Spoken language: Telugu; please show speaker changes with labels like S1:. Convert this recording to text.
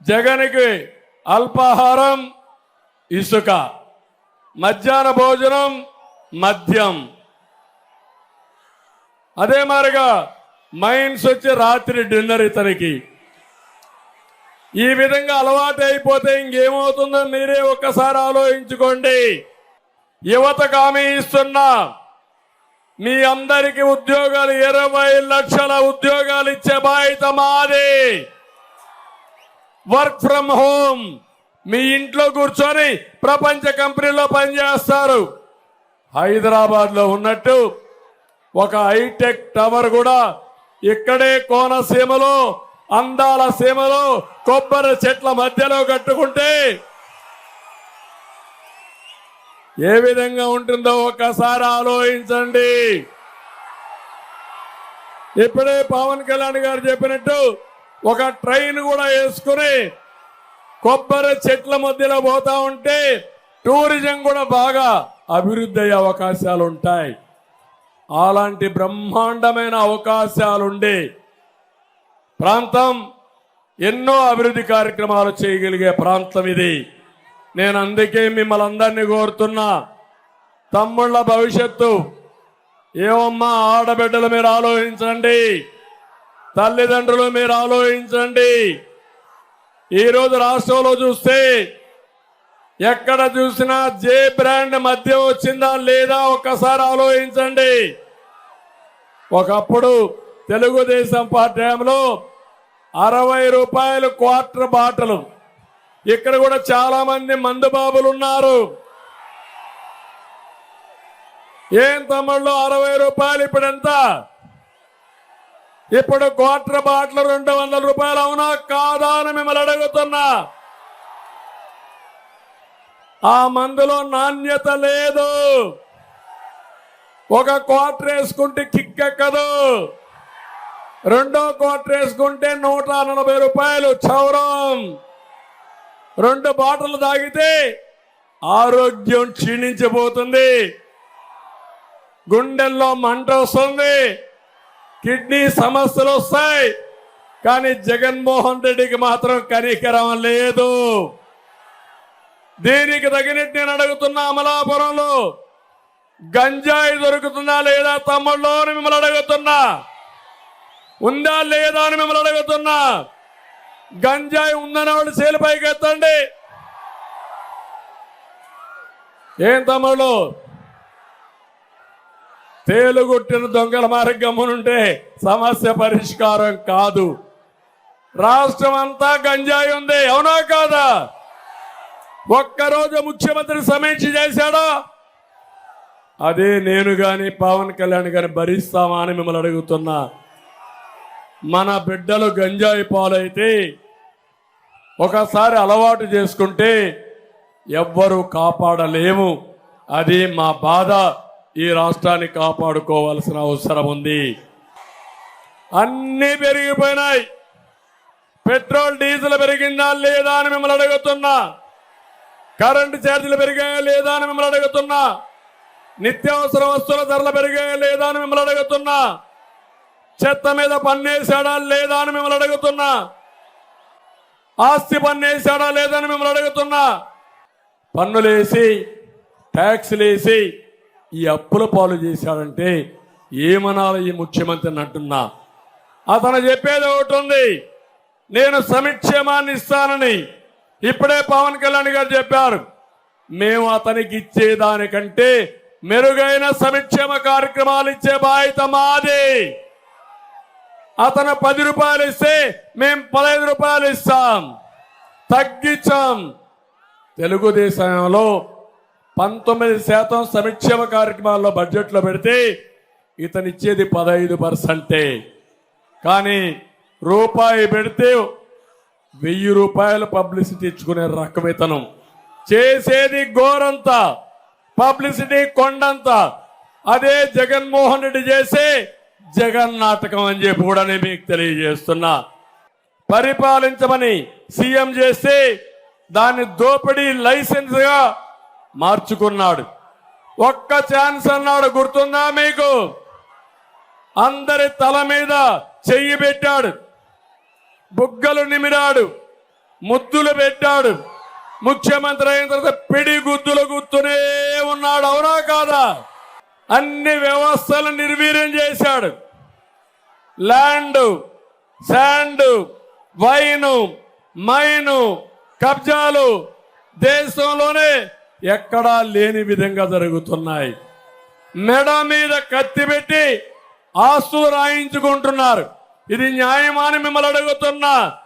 S1: జగన్కి అల్పాహారం ఇసుక, మధ్యాహ్న భోజనం మద్యం, అదే మారిగా మైన్స్ వచ్చి రాత్రి డిన్నర్ ఇతనికి. ఈ విధంగా అలవాటు అయిపోతే ఇంకేమవుతుందో మీరే ఒక్కసారి ఆలోచించుకోండి. యువతకు హామీ ఇస్తున్నా, మీ అందరికీ ఉద్యోగాలు 20 లక్షల ఉద్యోగాలు ఇచ్చే బాధ్యత మాది. వర్క్ ఫ్రమ్ హోమ్, మీ ఇంట్లో కూర్చొని ప్రపంచ కంపెనీలో పనిచేస్తారు. హైదరాబాద్ లో ఉన్నట్టు ఒక హైటెక్ టవర్ కూడా ఇక్కడే కోనసీమలో, అందాల సీమలో కొబ్బరి చెట్ల మధ్యలో కట్టుకుంటే ఏ విధంగా ఉంటుందో ఒక్కసారి ఆలోచించండి. ఇప్పుడే పవన్ కళ్యాణ్ గారు చెప్పినట్టు ఒక ట్రైన్ కూడా వేసుకుని కొబ్బరి చెట్ల మధ్యలో పోతా ఉంటే టూరిజం కూడా బాగా అభివృద్ధి అయ్యే అవకాశాలు ఉంటాయి. అలాంటి బ్రహ్మాండమైన అవకాశాలుండే ప్రాంతం, ఎన్నో అభివృద్ధి కార్యక్రమాలు చేయగలిగే ప్రాంతం ఇది. నేను అందుకే మిమ్మల్ని అందరినీ కోరుతున్నా, తమ్ముళ్ళ భవిష్యత్తు ఏమమ్మా, ఆడబిడ్డలు మీరు ఆలోచించండి, తల్లిదండ్రులు మీరు ఆలోచించండి. ఈరోజు రాష్ట్రంలో చూస్తే ఎక్కడ చూసినా జే బ్రాండ్ మద్యం వచ్చిందా లేదా ఒక్కసారి ఆలోచించండి. ఒకప్పుడు తెలుగుదేశం పార్టీ టైంలో 60 రూపాయలు క్వార్టర్ బాటలు. ఇక్కడ కూడా చాలా మంది మందు బాబులు ఉన్నారు. ఏం తమ్ముళ్ళు 60 రూపాయలు ఇప్పుడు ఎంత? ఇప్పుడు క్వార్టర్ బాటలు 200 రూపాయలు. అవునా కాదా అని మిమ్మల్ని అడుగుతున్నా. ఆ మందులో నాణ్యత లేదు. ఒక క్వార్టర్ వేసుకుంటే కిక్ ఎక్కదు, రెండో క్వార్టర్ వేసుకుంటే 140 రూపాయలు చౌరం. 2 బాటలు తాగితే ఆరోగ్యం క్షీణించిపోతుంది, గుండెల్లో మంట వస్తుంది, కిడ్నీ సమస్యలు వస్తాయి. కానీ జగన్మోహన్ రెడ్డికి మాత్రం కనికరం లేదు. దీనికి తగినట్టు నేను అడుగుతున్నా, అమలాపురంలో గంజాయి దొరుకుతుందా లేదా తమ్ముళ్ళు అని మిమ్మల్ని అడుగుతున్నా. ఉందా లేదా అని మిమ్మల్ని అడుగుతున్నా. గంజాయి ఉందని వాళ్ళు చేలిపైకి ఎత్తండి. ఏం తమ్ముళ్ళు, తేలుగుట్టిన దొంగల మార్గమునుంటే సమస్య పరిష్కారం కాదు. రాష్ట్రం అంతా గంజాయి ఉంది, అవునా కాదా? ఒక్కరోజు ముఖ్యమంత్రి సమీక్ష చేశాడా? అదే నేను గాని పవన్ కళ్యాణ్ గారిని భరిస్తామా అని మిమ్మల్ని అడుగుతున్నా. మన బిడ్డలు గంజాయి పాలైతే ఒకసారి అలవాటు చేసుకుంటే ఎవ్వరూ కాపాడలేము. అది మా బాధ. ఈ రాష్ట్రాన్ని కాపాడుకోవాల్సిన అవసరం ఉంది. అన్నీ పెరిగిపోయినాయి. పెట్రోల్ డీజిల్ పెరిగిందా లేదా అని మిమ్మల్ని అడుగుతున్నా. కరెంటు ఛార్జీలు పెరిగాయా లేదా అని మిమ్మల్ని అడుగుతున్నా. నిత్యావసర వస్తువుల ధరలు పెరిగాయా లేదా అని మిమ్మల్ని అడుగుతున్నా. చెత్త మీద పన్నేసాడా లేదా అని మిమ్మల్ని అడుగుతున్నా. ఆస్తి పన్నేసాడా లేదా అని మిమ్మల్ని అడుగుతున్నా. పన్నులేసి ట్యాక్సులు వేసి ఈ అప్పుల పాలు చేశాడంటే ఏమనాలి ఈ ముఖ్యమంత్రిని అంటున్నా. అతను చెప్పేది ఒకటి ఉంది, నేను సంక్షేమాన్ని ఇస్తానని. ఇప్పుడే పవన్ కళ్యాణ్ గారు చెప్పారు, మేము అతనికి ఇచ్చేదానికంటే మెరుగైన సంక్షేమ కార్యక్రమాలు ఇచ్చే బాధ్యత మాది. అతను 10 రూపాయలు ఇస్తే మేము 15 రూపాయలు ఇస్తాం, తగ్గించాం. తెలుగుదేశంలో 19% సంక్షేమ కార్యక్రమాల్లో బడ్జెట్లో పెడితే ఇతను ఇచ్చేది 15%. కానీ రూపాయి పెడితే 1000 రూపాయలు పబ్లిసిటీ ఇచ్చుకునే రకం ఇతను. చేసేది గోరంతా, పబ్లిసిటీ కొండంత. అదే జగన్మోహన్ రెడ్డి చేసే జగన్ నాటకం అని చెప్పి కూడా నేను మీకు తెలియజేస్తున్నా. పరిపాలించమని సీఎం చేస్తే దాన్ని దోపిడీ లైసెన్స్ గా మార్చుకున్నాడు. ఒక్క ఛాన్స్ అన్నాడు, గుర్తుందా మీకు? అందరి తల మీద చెయ్యి పెట్టాడు, బుగ్గలు నిమిరాడు. ముద్దులు పెట్టాడు. ముఖ్యమంత్రి అయిన తర్వాత పిడి గుద్దులు గుర్తునే ఉన్నాడు. అవునా కాదా? అన్ని వ్యవస్థలను నిర్వీర్యం చేశాడు. ల్యాండ్, శాండ్, వైను, మైను, కబ్జాలు దేశంలోనే ఎక్కడా లేని విధంగా జరుగుతున్నాయి. మెడ మీద కత్తి పెట్టి ఆస్తులు రాయించుకుంటున్నారు. ఇది న్యాయమాని మిమ్మల్ని అడుగుతున్నా.